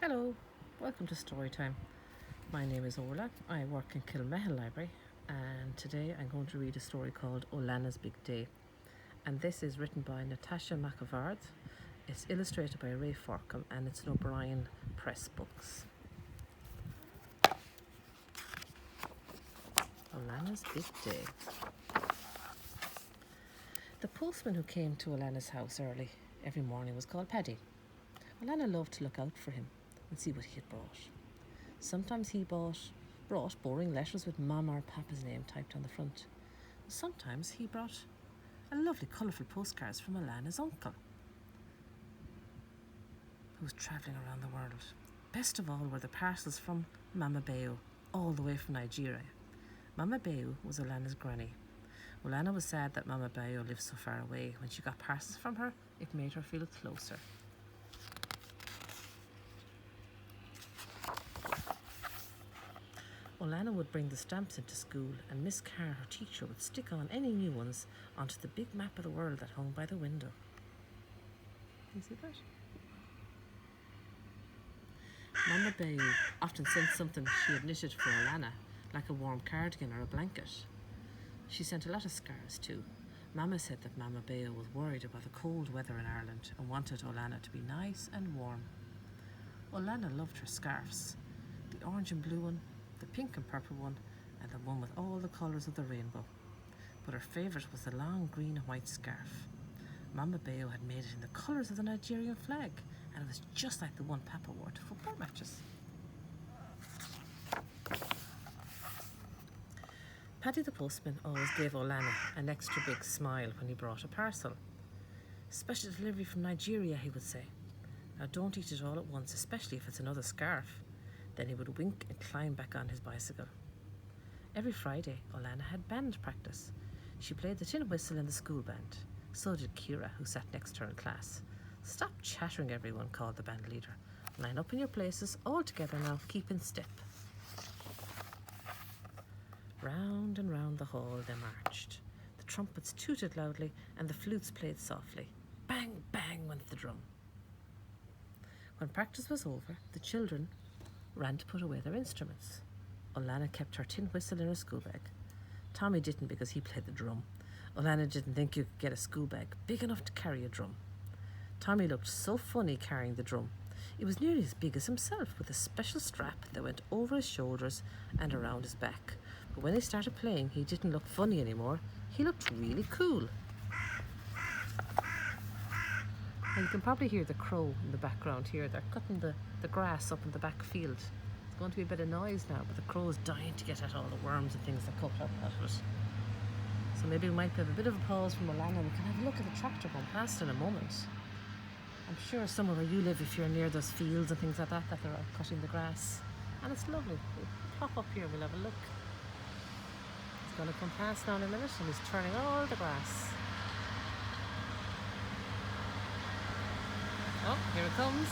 Hello, welcome to Storytime. My name is Orla. I work in Kimihil Library, and today I'm going to read a story called Olannas Big Day. And this is written by Natasha Mac A'Bháird. It's illustrated by Forkam, and it's an O'Brien Press Books. Olannas Big Day. The postman who came to Olanna's house early every morning was called Paddy. Olanna loved to look out for him and see what he had brought. Sometimes he brought boring letters with Mama or Papa's name typed on the front. Sometimes he brought a lovely colourful postcards from Olanna's uncle, who was travelling around the world. Best of all were the parcels from Mama Beo, all the way from Nigeria. Mama Beo was Olanna's granny. Olanna was sad that Mama Beo lived so far away. When she got parcels from her, it made her feel closer. Olanna would bring the stamps into school, and Miss Carr, her teacher, would stick on any new ones onto the big map of the world that hung by the window. Can you see that? Mama Beo often sent something she had knitted for Olanna, like a warm cardigan or a blanket. She sent a lot of scarves too. Mama said that Mama Beo was worried about the cold weather in Ireland and wanted Olanna to be nice and warm. Olanna loved her scarves, the orange and blue one, the pink and purple one, and the one with all the colours of the rainbow. But her favourite was the long green and white scarf. Mama Beo had made it in the colours of the Nigerian flag, and it was just like the one Papa wore to football matches. Paddy the postman always gave Olanna an extra big smile when he brought a parcel. "Special delivery from Nigeria," he would say. "Now don't eat it all at once, especially if it's another scarf." Then he would wink and climb back on his bicycle. Every Friday, Olanna had band practice. She played the tin whistle in the school band. So did Kira, who sat next to her in class. "Stop chattering, everyone," called the band leader. "Line up in your places, all together now, keep in step." Round and round the hall they marched. The trumpets tooted loudly and the flutes played softly. Bang, bang went the drum. When practice was over, the children ran to put away their instruments. Olanna kept her tin whistle in her school bag. Tommy didn't, because he played the drum. Olanna didn't think you could get a school bag big enough to carry a drum. Tommy looked so funny carrying the drum. It was nearly as big as himself, with a special strap that went over his shoulders and around his back. But when he started playing, he didn't look funny anymore. He looked really cool. And you can probably hear the crow in the background here. They're cutting the grass up in the back field. It's going to be a bit of noise now, but the crow is dying to get at all the worms and things that cut up out of it. So maybe we might have a bit of a pause from Olanna. We can have a look at the tractor going past in a moment. I'm sure somewhere where you live, if you're near those fields and things like that, that they're out cutting the grass. And it's lovely. We'll pop up here, we'll have a look. He's going to come past now in a minute, and he's turning all the grass. Oh, here it comes.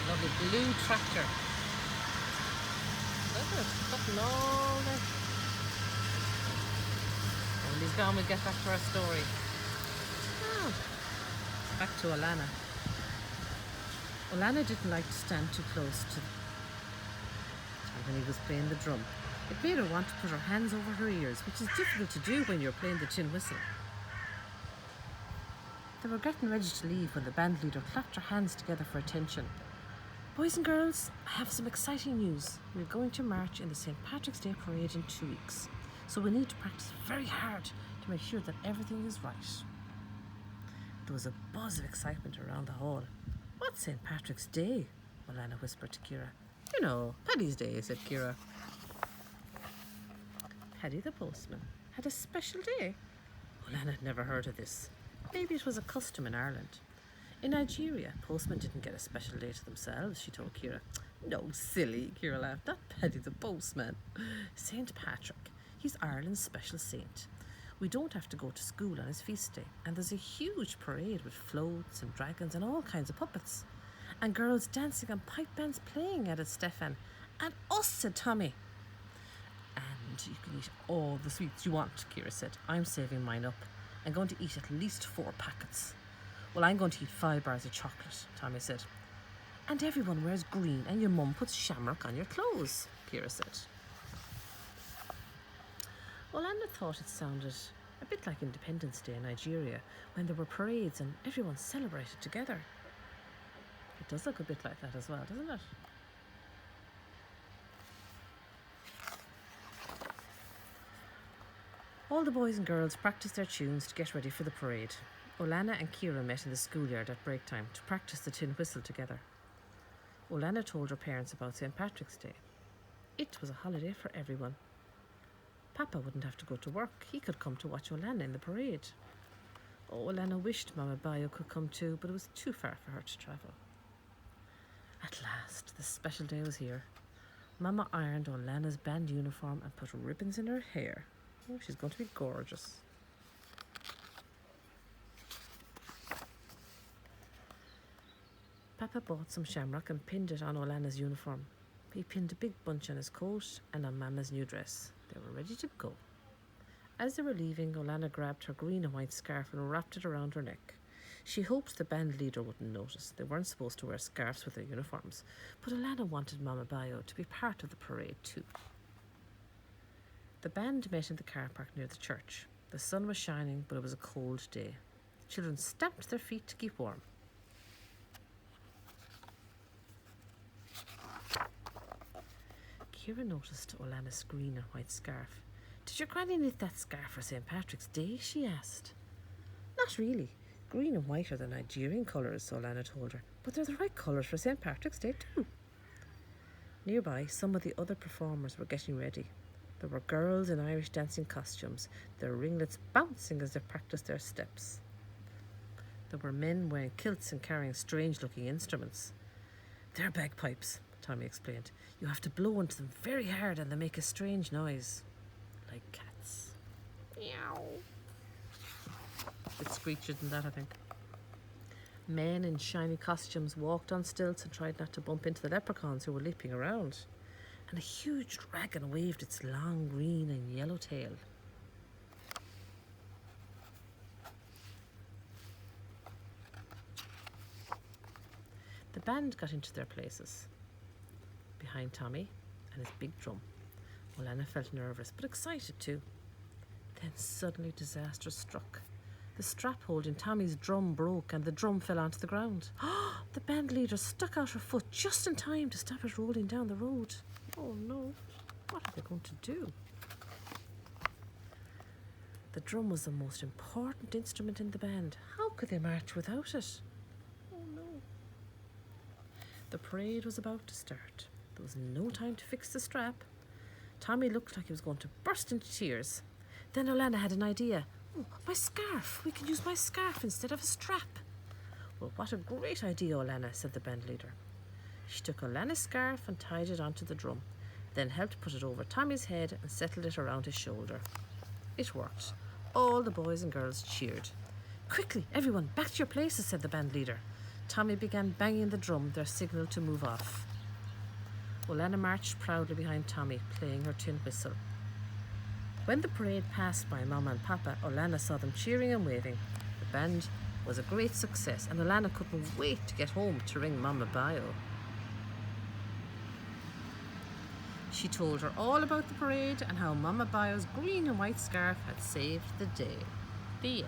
Lovely blue tractor. Look at it, cutting all the... And when he's gone, we'll get back to our story. Oh, back to Olanna. Olanna didn't like to stand too close to when he was playing the drum. It made her want to put her hands over her ears, which is difficult to do when you're playing the tin whistle. They were getting ready to leave when the band leader clapped her hands together for attention. "Boys and girls, I have some exciting news. We're going to march in the St. Patrick's Day parade in 2 weeks. So we need to practice very hard to make sure that everything is right." There was a buzz of excitement around the hall. "What's St. Patrick's Day?" Olanna whispered to Kira. "You know, Paddy's Day," said Kira. Paddy the postman had a special day. Olanna had never heard of this. Maybe it was a custom in Ireland. In Nigeria, postmen didn't get a special day to themselves, she told Kira. "No, silly," Kira laughed. "Not Paddy the postman. St. Patrick. He's Ireland's special saint. We don't have to go to school on his feast day, and there's a huge parade with floats and dragons and all kinds of puppets. And girls dancing and pipe bands playing at it, Stefan. And us," said Tommy. "And you can eat all the sweets you want," Kira said. "I'm saving mine up. I'm going to eat at least 4 packets. Well, I'm going to eat 5 bars of chocolate, Tommy said. And everyone wears green and your mum puts shamrock on your clothes, Ciara said. Olanna thought it sounded a bit like Independence Day in Nigeria, when there were parades and everyone celebrated together. It does look a bit like that as well, doesn't it? All the boys and girls practiced their tunes to get ready for the parade. Olanna and Ciara met in the schoolyard at break time to practice the tin whistle together. Olanna told her parents about St. Patrick's Day. It was a holiday for everyone. Papa wouldn't have to go to work. He could come to watch Olanna in the parade. Oh, Olanna wished Mama Bayo could come too, but it was too far for her to travel. At last, the special day was here. Mama ironed Olanna's band uniform and put ribbons in her hair. Oh, she's going to be gorgeous. Papa bought some shamrock and pinned it on Olanna's uniform. He pinned a big bunch on his coat and on Mama's new dress. They were ready to go. As they were leaving, Olanna grabbed her green and white scarf and wrapped it around her neck. She hoped the band leader wouldn't notice. They weren't supposed to wear scarves with their uniforms, but Olanna wanted Mama Bayo to be part of the parade too. The band met in the car park near the church. The sun was shining, but it was a cold day. The children stamped their feet to keep warm. Ciara noticed Olanna's green and white scarf. Did your granny knit that scarf for St. Patrick's Day? She asked. Not really. Green and white are the Nigerian colours, Olanna told her, but they're the right colours for St. Patrick's Day too. Nearby, some of the other performers were getting ready. There were girls in Irish dancing costumes, their ringlets bouncing as they practiced their steps. There were men wearing kilts and carrying strange-looking instruments. They're bagpipes, Tommy explained. You have to blow into them very hard and they make a strange noise. Like cats. Meow. A bit screechier than that, I think. Men in shiny costumes walked on stilts and tried not to bump into the leprechauns who were leaping around. And a huge dragon waved its long green and yellow tail. The band got into their places, behind Tommy and his big drum. Olanna felt nervous, but excited too. Then suddenly disaster struck. The strap holding Tommy's drum broke and the drum fell onto the ground. The band leader stuck out her foot just in time to stop it rolling down the road. Oh no, what are they going to do? The drum was the most important instrument in the band. How could they march without it? Oh no. The parade was about to start. There was no time to fix the strap. Tommy looked like he was going to burst into tears. Then Olanna had an idea. Oh, my scarf. We can use my scarf instead of a strap. Well, what a great idea, Olanna, said the band leader. She took Olanna's scarf and tied it onto the drum, then helped put it over Tommy's head and settled it around his shoulder. It worked. All the boys and girls cheered. Quickly, everyone, back to your places, said the band leader. Tommy began banging the drum, their signal to move off. Olanna marched proudly behind Tommy, playing her tin whistle. When the parade passed by Mama and Papa, Olanna saw them cheering and waving. The band was a great success, and Olanna couldn't wait to get home to ring Mama Bayo. She told her all about the parade and how Mama Bayo's green and white scarf had saved the day. The end.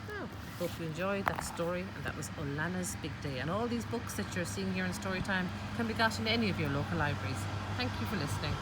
Now, I hope you enjoyed that story, and that was Olanna's Big Day. And all these books that you're seeing here in Storytime can be got in any of your local libraries. Thank you for listening.